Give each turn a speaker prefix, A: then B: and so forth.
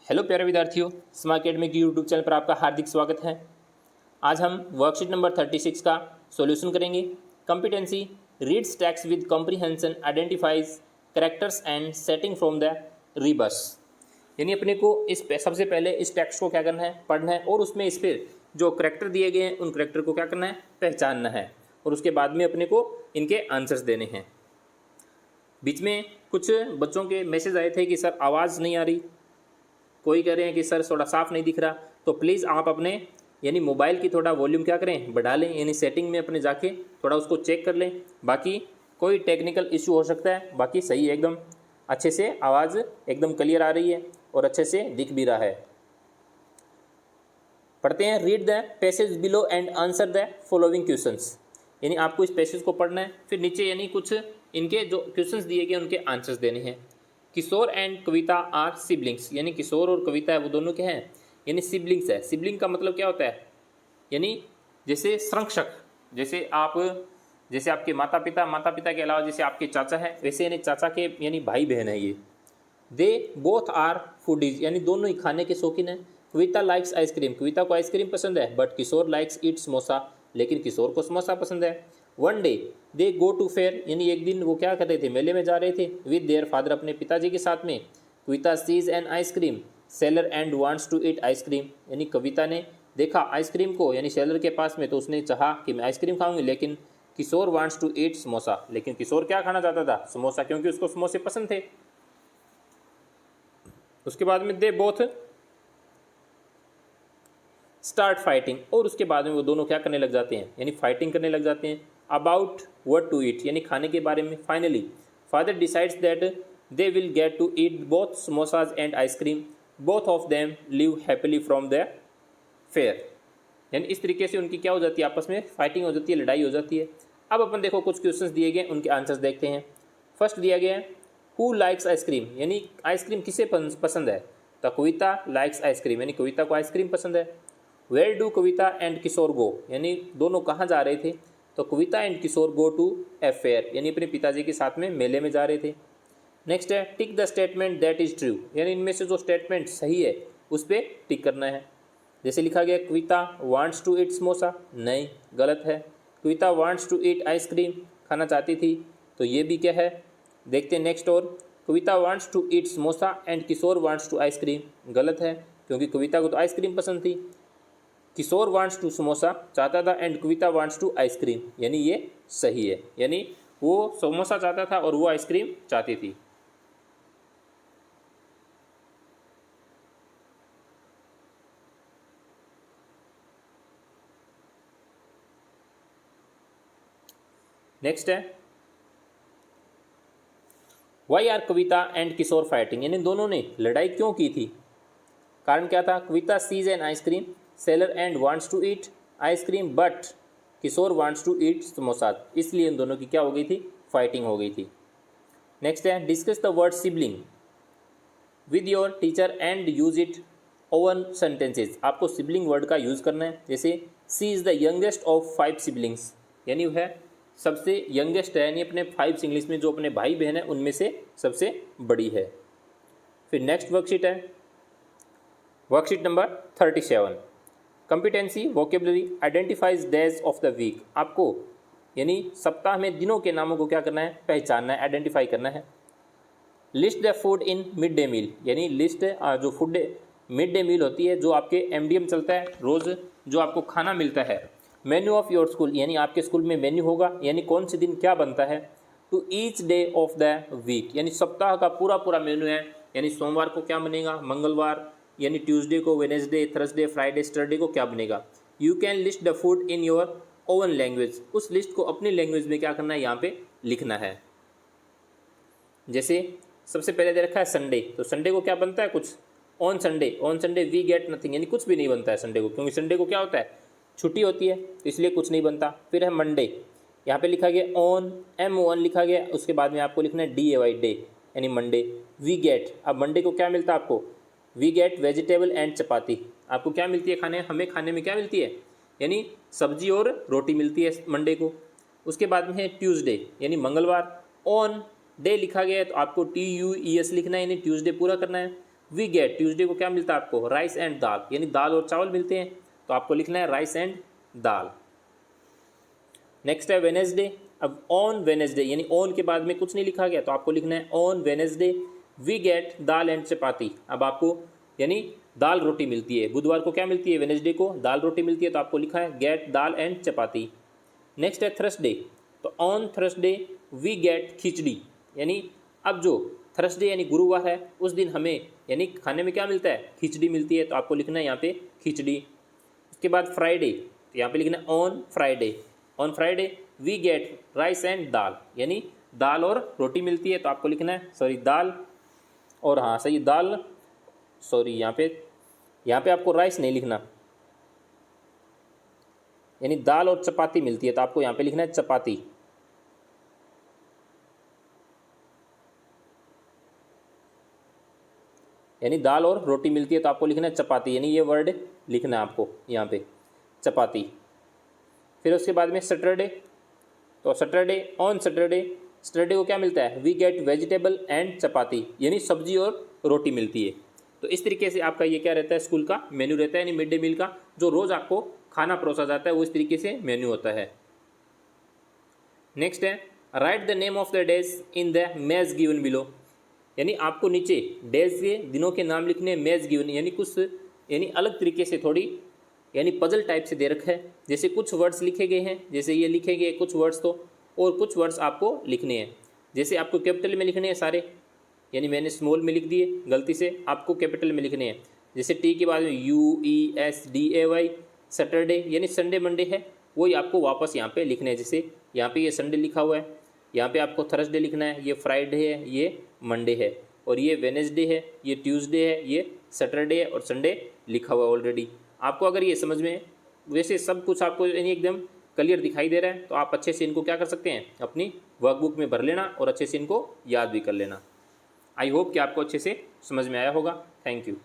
A: Hello प्यारे विद्यार्थियों, smart academy की यूट्यूब चैनल पर आपका हार्दिक स्वागत है। आज हम वर्कशीट नंबर 36 का सॉल्यूशन करेंगे। Competency reads text with comprehension, identifies characters and setting from the rebus. यानी अपने को सबसे पहले इस टेक्स्ट को क्या करना है, पढ़ना है और उसमें इस पर जो करेक्टर दिए गए हैं उन करेक्टर को क्या करना है, पहचानना है और उसके बाद में अपने को इनके आंसर्स देने हैं। बीच में कुछ बच्चों के मैसेज आए थे कि सर आवाज़ नहीं आ रही, कोई कह रहे हैं कि सर थोड़ा साफ नहीं दिख रहा, तो प्लीज़ आप अपने यानी मोबाइल की थोड़ा वॉल्यूम क्या करें, बढ़ा लें, यानी सेटिंग में अपने जाके थोड़ा उसको चेक कर लें। बाकी कोई टेक्निकल इशू हो सकता है, बाकी सही है, एकदम अच्छे से आवाज़ एकदम क्लियर आ रही है और अच्छे से दिख भी रहा है। पढ़ते हैं। Read the passage below and answer the following questions. यानी आपको इस पैसेज को पढ़ना है, फिर नीचे यानी कुछ इनके जो क्वेश्चंस दिए गए उनके आंसर्स देने हैं। किशोर एंड कविता आर सिबलिंग्स, यानी किशोर और कविता है वो दोनों क्या हैं, यानी सिबलिंग्स है। सिबलिंग का मतलब क्या होता है, यानी जैसे संरक्षक, जैसे आपके माता पिता के अलावा जैसे आपके चाचा है, वैसे यानी चाचा के यानी भाई बहन है ये। दे बोथ आर फूडीज, यानी दोनों ही खाने के शौकीन है। कविता लाइक्स आइसक्रीम, कविता को आइसक्रीम पसंद है, but Kishore likes eat samosa, लेकिन किशोर को समोसा पसंद है। One day they go to fair, यानी एक दिन वो क्या कर रहे थे, मेले में जा रहे थे। विद देयर फादर, अपने पिताजी के साथ में। Kavita sees an ice cream seller and wants to eat ice cream, यानी कविता ने देखा आइसक्रीम को यानी सेलर के पास में, तो उसने चाहा कि मैं आइसक्रीम खाऊंगी, लेकिन किशोर वांट्स टू ईट समोसा, लेकिन किशोर क्या खाना चाहता था, समोसा, क्योंकि उसको समोसे पसंद थे। उसके बाद में दे बोथ स्टार्ट फाइटिंग, और उसके बाद में वो दोनों क्या करने लग जाते हैं, यानी फाइटिंग करने लग जाते हैं अबाउट व्हाट टू ईट, यानी खाने के बारे में। Finally father decides that they will get to eat both samosas and ice cream, both of them leave happily from the fair. यानी इस तरीके से उनकी क्या हो जाती है, आपस में फाइटिंग हो जाती है, लड़ाई हो जाती है। अब अपन देखो कुछ क्वेश्चंस दिए गए, उनके आंसर्स देखते हैं। फर्स्ट दिया गया है हु लाइक्स आइसक्रीम, यानी आइसक्रीम किसे पसंद है, तो कविता लाइक्स आइसक्रीम, यानी कविता को आइसक्रीम पसंद है। Where do Kavita and Kishore go, यानी दोनों कहाँ जा रहे थे, तो Kavita and Kishore go to a fair, यानी अपने पिताजी के साथ में मेले में जा रहे थे। नेक्स्ट है tick the statement that is true, यानी इनमें से जो स्टेटमेंट सही है उस पर टिक करना है। जैसे लिखा गया कविता वांट्स टू ईट समोसा, नहीं, गलत है। कविता वांट्स टू ईट आइसक्रीम, खाना चाहती थी, तो ये भी क्या है, देखते हैं नेक्स्ट। और Kavita wants to eat samosa and Kishore wants to ice cream, गलत है, क्योंकि कविता को तो आइसक्रीम पसंद थी। किशोर वांट्स टू समोसा चाहता था and Kavita wants to ice cream, यानी ये सही है, यानी वो समोसा चाहता था और वो आइसक्रीम चाहती थी। नेक्स्ट है why are Kavita and Kishore fighting, यानी दोनों ने लड़ाई क्यों की थी, कारण क्या था। Kavita sees an ice cream seller and wants to eat ice cream, but Kishore wants to eat samosa, इसलिए इन दोनों की क्या हो गई थी, फाइटिंग हो गई थी। नेक्स्ट है discuss the word sibling with your teacher and use it own sentences, आपको सिबलिंग वर्ड का यूज़ करना है। जैसे she is the youngest of 5 siblings, यानी वह सबसे यंगेस्ट है, यानी अपने 5 सिबलिंग्स में जो अपने भाई बहन है उनमें से सबसे बड़ी है। फिर नेक्स्ट वर्कशीट है worksheet number 37। Competency vocabulary identifies days of the week, आपको यानी सप्ताह में दिनों के नामों को क्या करना है, पहचानना है, आइडेंटिफाई करना है। List the food in mid day meal, यानी लिस्ट जो फूड मिड डे मील होती है, जो आपके एमडीएम चलता है रोज़, जो आपको खाना मिलता है। मेन्यू ऑफ योर स्कूल, यानी आपके स्कूल में मेन्यू होगा, यानी कौन से दिन क्या बनता है। To each day of the week, यानी सप्ताह का पूरा मेन्यू है, यानी सोमवार को क्या बनेगा, मंगलवार यानी ट्यूसडे को, वेनेसडे, थर्सडे, फ्राइडे, सैटरडे को क्या बनेगा। You can list the food in your oven language, उस लिस्ट को अपनी लैंग्वेज में क्या करना है, यहाँ पे लिखना है। जैसे सबसे पहले दे रखा है संडे, तो संडे को क्या बनता है, कुछ। On Sunday we get nothing, यानी कुछ भी नहीं बनता है संडे को, क्योंकि संडे को क्या होता है, छुट्टी होती है, तो इसलिए कुछ नहीं बनता। फिर है मंडे, यहाँ पे लिखा गया ऑन, MON लिखा गया, उसके बाद में आपको लिखना है DAY डे, यानी मंडे। वी गेट, अब मंडे को क्या मिलता है आपको, वी गेट वेजिटेबल एंड चपाती, आपको क्या मिलती है खाने, हमें खाने में क्या मिलती है, यानी सब्जी और रोटी मिलती है मंडे को। उसके बाद में है ट्यूसडे, यानी मंगलवार। ऑन डे लिखा गया है तो आपको TUES लिखना है, यानी ट्यूसडे पूरा करना है। वी गेट, ट्यूसडे को क्या मिलता है आपको, राइस एंड दाल, यानी दाल और चावल मिलते हैं, तो आपको लिखना है राइस एंड दाल। नेक्स्ट है वेनेसडे। अब ऑन वेनेसडे, यानी ऑन के बाद में कुछ नहीं लिखा गया, तो आपको लिखना है on Wednesday we get dal and chapati. अब आपको यानी दाल रोटी मिलती है, बुधवार को क्या मिलती है, वेनेसडे को दाल रोटी मिलती है, तो आपको लिखा है get dal and chapati. Next है थर्सडे। तो on Thursday we get khichdi, यानी अब जो थर्सडे यानी गुरुवार है उस दिन हमें यानी खाने में क्या मिलता है, खिचड़ी मिलती है, तो आपको लिखना है यहाँ पे खिचड़ी। उसके बाद फ्राइडे, तो यहाँ पे लिखना है on Friday, on Friday we get rice and dal, यानी दाल और रोटी मिलती है, तो आपको लिखना है सॉरी दाल और हाँ सही दाल, सॉरी यहाँ पे आपको राइस नहीं लिखना, यानी दाल और चपाती मिलती है, तो आपको यहाँ पे लिखना है चपाती। यानी दाल और रोटी मिलती है, तो आपको लिखना है चपाती, यानी ये वर्ड लिखना है आपको यहाँ पे चपाती। फिर उसके बाद में सैटरडे। तो सैटरडे ऑन सैटरडे, सैटरडे को क्या मिलता है, वी गेट वेजिटेबल एंड चपाती, यानी सब्जी और रोटी मिलती है। तो इस तरीके से आपका ये क्या रहता है, स्कूल का मेन्यू रहता है, यानी मिड डे मील का जो रोज़ आपको खाना परोसा जाता है वो इस तरीके से मेन्यू होता है। नेक्स्ट है right the name of the days in the मेज गिवन बिलो, यानी आपको नीचे डेज के दिनों के नाम लिखने, मेज गिवन यानी कुछ यानी अलग तरीके से थोड़ी यानी पजल टाइप से दे रखा है, जैसे कुछ वर्ड्स लिखे गए हैं, जैसे ये लिखे गए कुछ वर्ड्स तो, और कुछ वर्ड्स आपको लिखने हैं, जैसे आपको कैपिटल में लिखने हैं सारे, यानी मैंने स्मॉल में लिख दिए गलती से, आपको कैपिटल में लिखने हैं, जैसे टी के बाद में UESDAY, सैटरडे यानी संडे मंडे है, वही आपको वापस यहाँ पे लिखने हैं, जैसे यहाँ पे ये संडे लिखा हुआ है, यहाँ पे आपको थर्सडे लिखना है, ये फ्राइडे है, ये मंडे है, और ये वेनेसडे है, ये ट्यूसडे है, ये सैटरडे है और संडे लिखा हुआ है ऑलरेडी। आपको अगर ये समझ में वैसे सब कुछ आपको यानी एकदम क्लियर दिखाई दे रहा है, तो आप अच्छे से इनको क्या कर सकते हैं, अपनी वर्कबुक में भर लेना और अच्छे से इनको याद भी कर लेना। आई होप कि आपको अच्छे से समझ में आया होगा। Thank you.